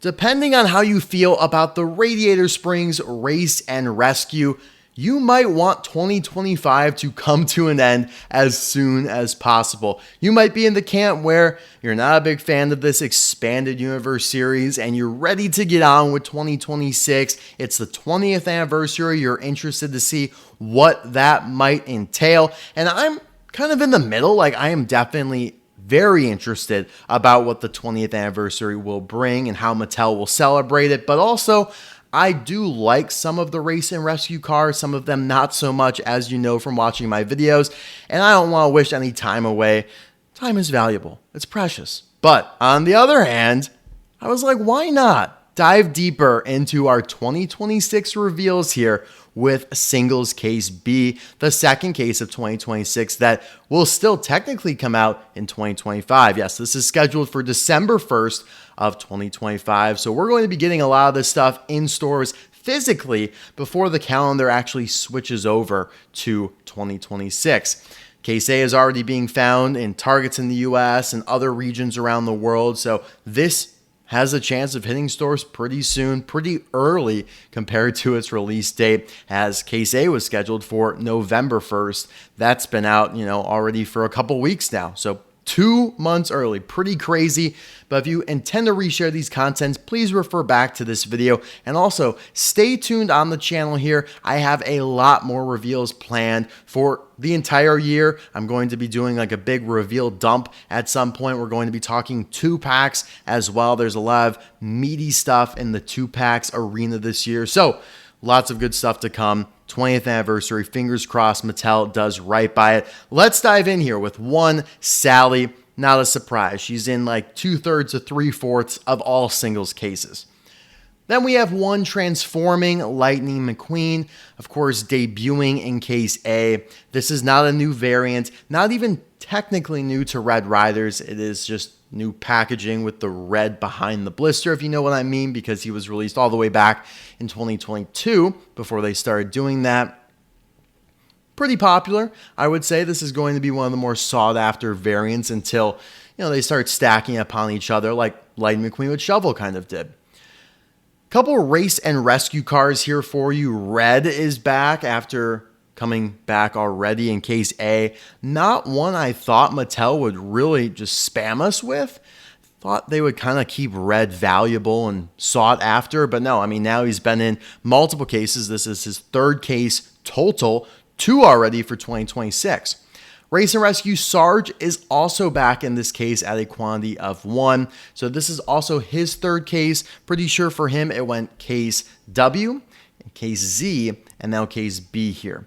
Depending on how you feel about the Radiator Springs Race and Rescue, you might want 2025 to come to an end as soon as possible. You might be in the camp where you're not a big fan of this expanded universe series and you're ready to get on with 2026. It's the 20th anniversary. You're interested to see what that might entail. And I'm kind of in the middle. Like, I am definitely very interested about what the 20th anniversary will bring and how Mattel will celebrate it. But also, I do like some of the race and rescue cars, some of them not so much, as you know from watching my videos. And I don't want to wish any time away. Time is valuable. It's precious. But on the other hand, I was like, why not dive deeper into our 2026 reveals here with Singles Case B, the second case of 2026 that will still technically come out in 2025. Yes, this is scheduled for December 1st of 2025. So we're going to be getting a lot of this stuff in stores physically before the calendar actually switches over to 2026. Case A is already being found in Targets in the US and other regions around the world. So this has a chance of hitting stores pretty soon, pretty early compared to its release date, as Case A was scheduled for November 1st. That's been out, already for a couple weeks now. So 2 months early, pretty crazy. But if you intend to reshare these contents, please refer back to this video. And also stay tuned on the channel here. I have a lot more reveals planned for the entire year. I'm going to be doing like a big reveal dump at some point. We're going to be talking 2-packs as well. There's a lot of meaty stuff in the 2-packs arena this year. So lots of good stuff to come. 20th anniversary. Fingers crossed Mattel does right by it. Let's dive in here with one Sally. Not a surprise. She's in like 2/3 to 3/4 of all singles cases. Then we have one Transforming Lightning McQueen, of course, debuting in Case A. This is not a new variant, not even technically new to Red Riders. It is just new packaging with the red behind the blister, if you know what I mean, because he was released all the way back in 2022 before they started doing that. Pretty popular, I would say. This is going to be one of the more sought after variants until, they start stacking upon each other like Lightning McQueen with Shovel kind of did. Couple race and rescue cars here for you. Red is back after coming back already in Case A. Not one I thought Mattel would really just spam us with. Thought they would kind of keep Red valuable and sought after, but no, now he's been in multiple cases. This is his 3rd case total, 2 already for 2026. Race and Rescue Sarge is also back in this case at a quantity of 1. So this is also his 3rd case. Pretty sure for him it went Case W, Case Z, and now Case B here.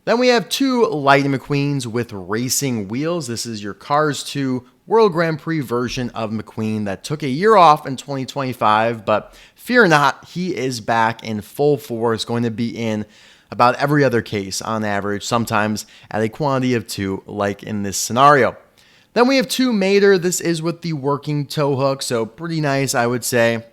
Then we have 2 Lightning McQueens with racing wheels. This is your Cars 2 World Grand Prix version of McQueen that took a year off in 2025, but fear not, he is back in full force, going to be in about every other case on average, sometimes at a quantity of 2, like in this scenario. Then we have 2 Mater. This is with the working tow hook, so pretty nice, I would say.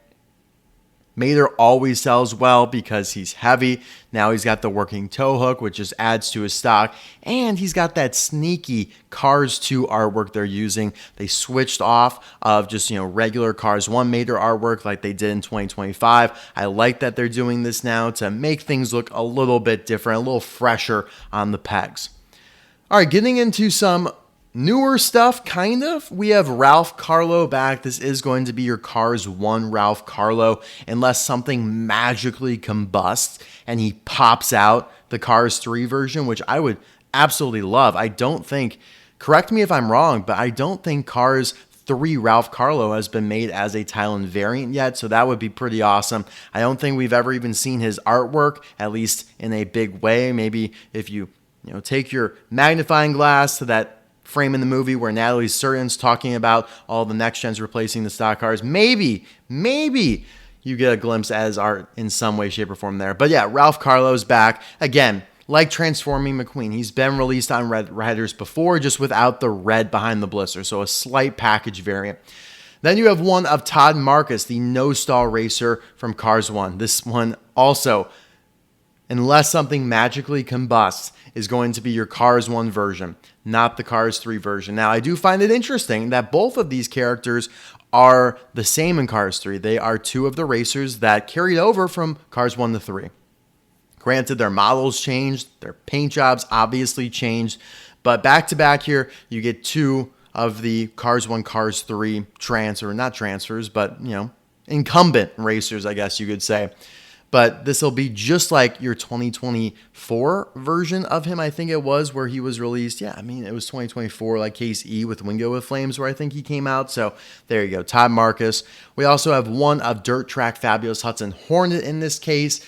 Mater always sells well because he's heavy. Now he's got the working tow hook, which just adds to his stock. And he's got that sneaky Cars 2 artwork they're using. They switched off of just, regular Cars 1 Mater artwork like they did in 2025. I like that they're doing this now to make things look a little bit different, a little fresher on the pegs. All right, getting into some newer stuff, kind of. We have Ralph Carlow back. This is going to be your Cars 1 Ralph Carlow, unless something magically combusts and he pops out the Cars 3 version, which I would absolutely love. I don't think, correct me if I'm wrong, but I don't think Cars 3 Ralph Carlow has been made as a Thailand variant yet, so that would be pretty awesome. I don't think we've ever even seen his artwork, at least in a big way. Maybe if you take your magnifying glass to that frame in the movie where Natalie Sertin's talking about all the next gens replacing the stock cars, maybe you get a glimpse as art in some way, shape, or form there. But yeah, Ralph Carlow's back. Again, like Transforming McQueen, he's been released on Red Riders before, just without the red behind the blister, so a slight package variant. Then you have one of Todd Marcus, the no-stall racer from Cars 1. This one also, unless something magically combusts, is going to be your Cars 1 version, not the Cars 3 version. Now, I do find it interesting that both of these characters are the same in Cars 3. They are two of the racers that carried over from Cars 1 to 3. Granted, their models changed, their paint jobs obviously changed, but back to back here, you get two of the Cars 1, Cars 3 not transfers, but, incumbent racers, I guess you could say. But this will be just like your 2024 version of him, I think it was, where he was released. Yeah, I mean, it was 2024, like Case E with Wingo with Flames, where I think he came out. So there you go, Todd Marcus. We also have one of Dirt Track Fabulous Hudson Hornet in this case.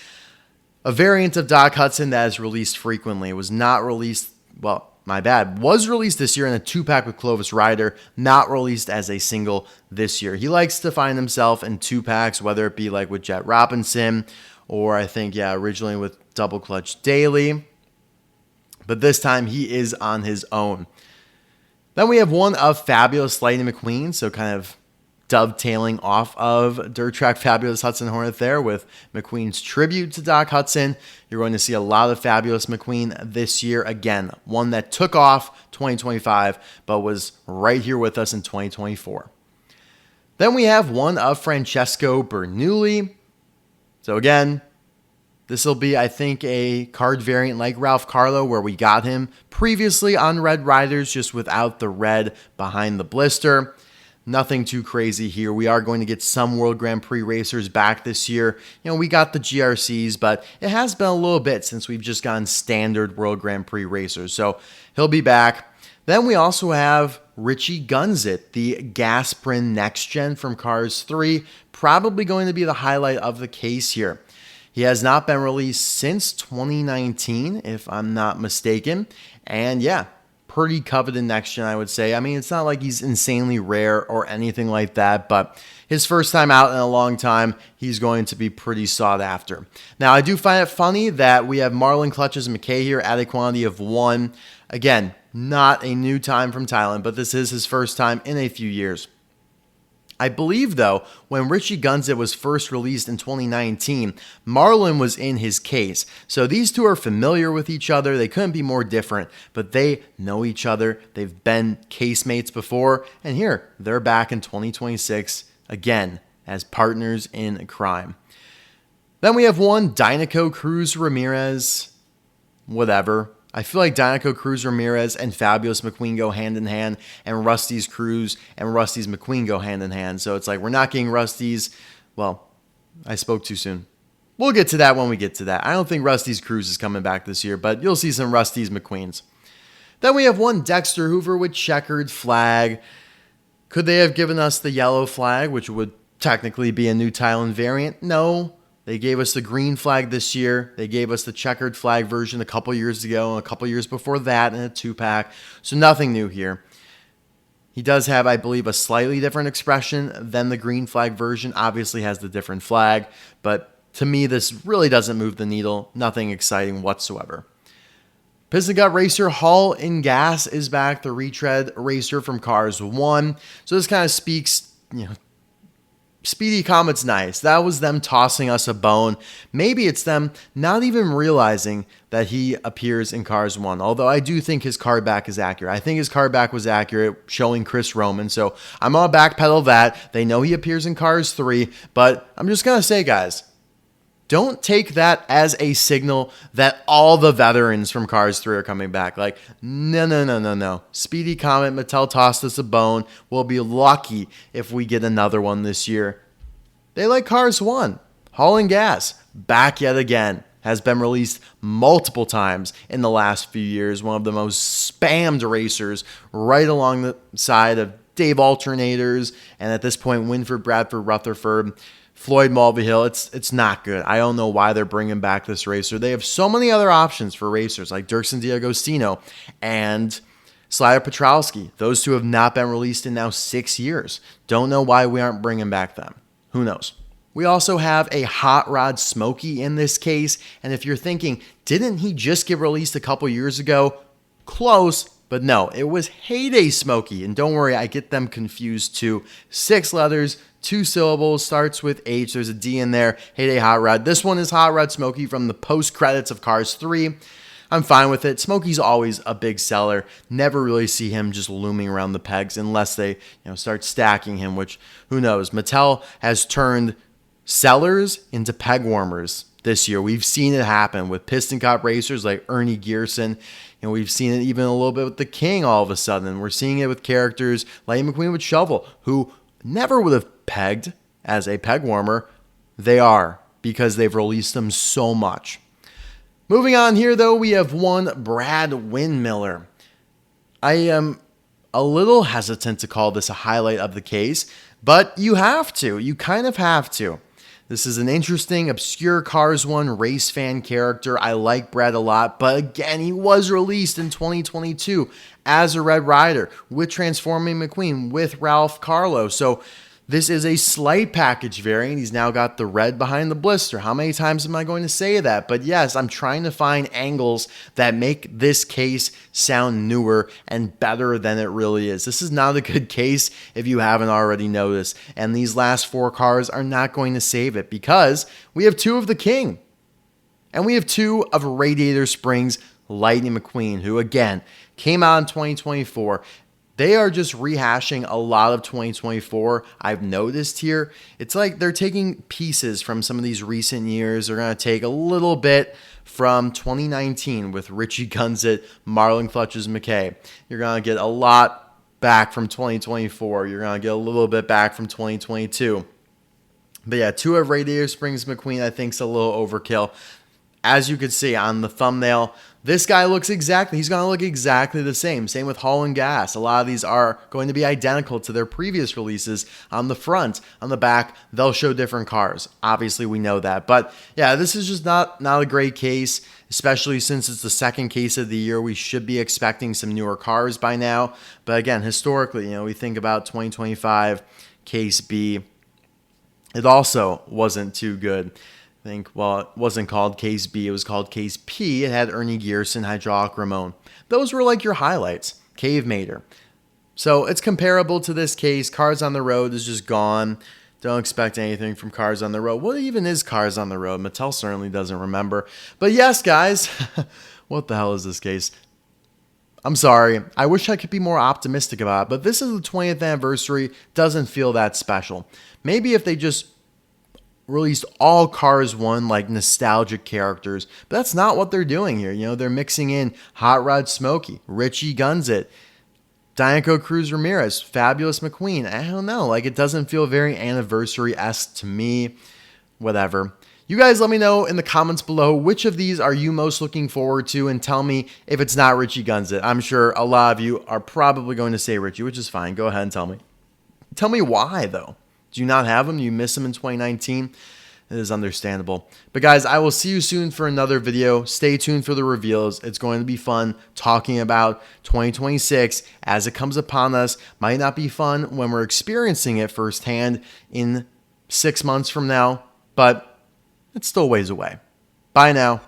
A variant of Doc Hudson that is released frequently. It was not released, was released this year in a 2-pack with Clovis Rider, not released as a single this year. He likes to find himself in 2-packs, whether it be like with Jet Robinson or I think, originally with Double Clutch Daily. But this time he is on his own. Then we have one of Fabulous Lightning McQueen, so kind of dovetailing off of Dirt Track Fabulous Hudson Hornet there with McQueen's tribute to Doc Hudson. You're going to see a lot of Fabulous McQueen this year. Again, one that took off 2025, but was right here with us in 2024. Then we have one of Francesco Bernoulli. So again, this will be, I think, a card variant like Ralph Carlow, where we got him previously on Red Riders, just without the red behind the blister. Nothing too crazy here. We are going to get some World Grand Prix racers back this year. We got the GRCs, but it has been a little bit since we've just gotten standard World Grand Prix racers. So he'll be back. Then we also have Richie Gunzit, the Gasprin Next Gen from Cars 3, probably going to be the highlight of the case here. He has not been released since 2019, if I'm not mistaken. And yeah, pretty coveted next gen, I would say. I mean, it's not like he's insanely rare or anything like that, but his first time out in a long time, he's going to be pretty sought after. Now, I do find it funny that we have Marlon clutches and McKay here at a quantity of 1. Again, not a new time from Thailand, but this is his first time in a few years. I believe, though, when Richie Gunzit was first released in 2019, Marlon was in his case. So these two are familiar with each other. They couldn't be more different, but they know each other. They've been casemates before, and here, they're back in 2026 again as partners in crime. Then we have one Dinoco Cruz Ramirez, whatever. I feel like Dinoco Cruz Ramirez and Fabulous McQueen go hand in hand, and Rust-eze Cruz and Rust-eze McQueen go hand in hand. So it's like we're not getting Rust-eze. Well, I spoke too soon. We'll get to that when we get to that. I don't think Rust-eze Cruz is coming back this year, but you'll see some Rust-eze McQueens. Then we have one Dexter Hoover with Checkered Flag. Could they have given us the yellow flag, which would technically be a new Thailand variant? No. They gave us the green flag this year. They gave us the checkered flag version a couple years ago and a couple years before that in a 2-pack. So nothing new here. He does have, I believe, a slightly different expression than the green flag version. Obviously has the different flag, but to me, this really doesn't move the needle. Nothing exciting whatsoever. Piston Gut Racer Hull Inngas is back, the Retread racer from Cars 1. So this kind of speaks, Speedy Comet's nice. That was them tossing us a bone. Maybe it's them not even realizing that he appears in Cars 1. Although I do think his card back is accurate. I think his card back was accurate, showing Chris Roman. So I'm going to backpedal that. They know he appears in Cars 3. But I'm just going to say, guys, don't take that as a signal that all the veterans from Cars 3 are coming back. Like, no. Speedy Comet, Mattel tossed us a bone. We'll be lucky if we get another one this year. They like Cars 1. Hull and Gas, back yet again. Has been released multiple times in the last few years. One of the most spammed racers right along the side of Dave Alternators. And at this point, Winford, Bradford, Rutherford, Floyd Mulvihill. It's not good. I don't know why they're bringing back this racer. They have so many other options for racers like Dirksen Diagostino and Slider Petrowski. Those two have not been released in now 6 years. Don't know why we aren't bringing back them. Who knows? We also have a Hot Rod Smokey in this case. And if you're thinking, didn't he just get released a couple years ago? Close. But no, it was Heyday Smokey. And don't worry, I get them confused too. 6 letters, 2 syllables, starts with H. There's a D in there. Heyday Hot Rod. This one is Hot Rod Smokey from the post-credits of Cars 3. I'm fine with it. Smokey's always a big seller. Never really see him just looming around the pegs unless they start stacking him, which who knows. Mattel has turned sellers into peg warmers this year. We've seen it happen with Piston Cup racers like Ernie Gearson. We've seen it even a little bit with the King all of a sudden. We're seeing it with characters like McQueen with Shovel, who never would have pegged as a peg warmer. They are, because they've released them so much. Moving on here, though, we have one Brad Winmiler. I am a little hesitant to call this a highlight of the case, but you have to. You kind of have to. This is an interesting, obscure Cars 1 race fan character. I like Brad a lot, but again, he was released in 2022 as a Red Rider with Transforming McQueen with Ralph Carlow. So this is a slight package variant. He's now got the red behind the blister. How many times am I going to say that? But yes, I'm trying to find angles that make this case sound newer and better than it really is. This is not a good case if you haven't already noticed. And these last 4 cars are not going to save it because we have 2 of the King. And we have 2 of Radiator Springs Lightning McQueen, who again came out in 2024. They are just rehashing a lot of 2024. I've noticed here, it's like they're taking pieces from some of these recent years. They're going to take a little bit from 2019 with Richie Gunzit, Marlon Clutches McKay. You're going to get a lot back from 2024. You're going to get a little bit back from 2022. But yeah, 2 of Radiator Springs McQueen I think is a little overkill. As you can see on the thumbnail, this guy looks he's going to look exactly the same. Same with Hull and Gas. A lot of these are going to be identical to their previous releases on the front. On the back, they'll show different cars. Obviously, we know that. But yeah, this is just not a great case, especially since it's the second case of the year. We should be expecting some newer cars by now. But again, historically, we think about 2025 Case B. It also wasn't too good. It wasn't called Case B, it was called Case P. It had Ernie Gearson, Hydraulic Ramon. Those were like your highlights. Cave Mater. So it's comparable to this case. Cars on the Road is just gone. Don't expect anything from Cars on the Road. What even is Cars on the Road? Mattel certainly doesn't remember. But yes, guys, what the hell is this case? I'm sorry. I wish I could be more optimistic about it, but this is the 20th anniversary. Doesn't feel that special. Maybe if they just released all Cars 1 like nostalgic characters, but that's not what they're doing here. They're mixing in Hot Rod Smokey, Richie Gunzit, Dianco Cruz Ramirez, Fabulous McQueen. I don't know. It doesn't feel very anniversary-esque to me. Whatever. You guys let me know in the comments below which of these are you most looking forward to, and tell me if it's not Richie Gunzit. I'm sure a lot of you are probably going to say Richie, which is fine. Go ahead and tell me. Tell me why, though. Do you not have him? Do you miss him in 2019? It is understandable. But guys, I will see you soon for another video. Stay tuned for the reveals. It's going to be fun talking about 2026 as it comes upon us. Might not be fun when we're experiencing it firsthand in 6 months from now, but it's still ways away. Bye now.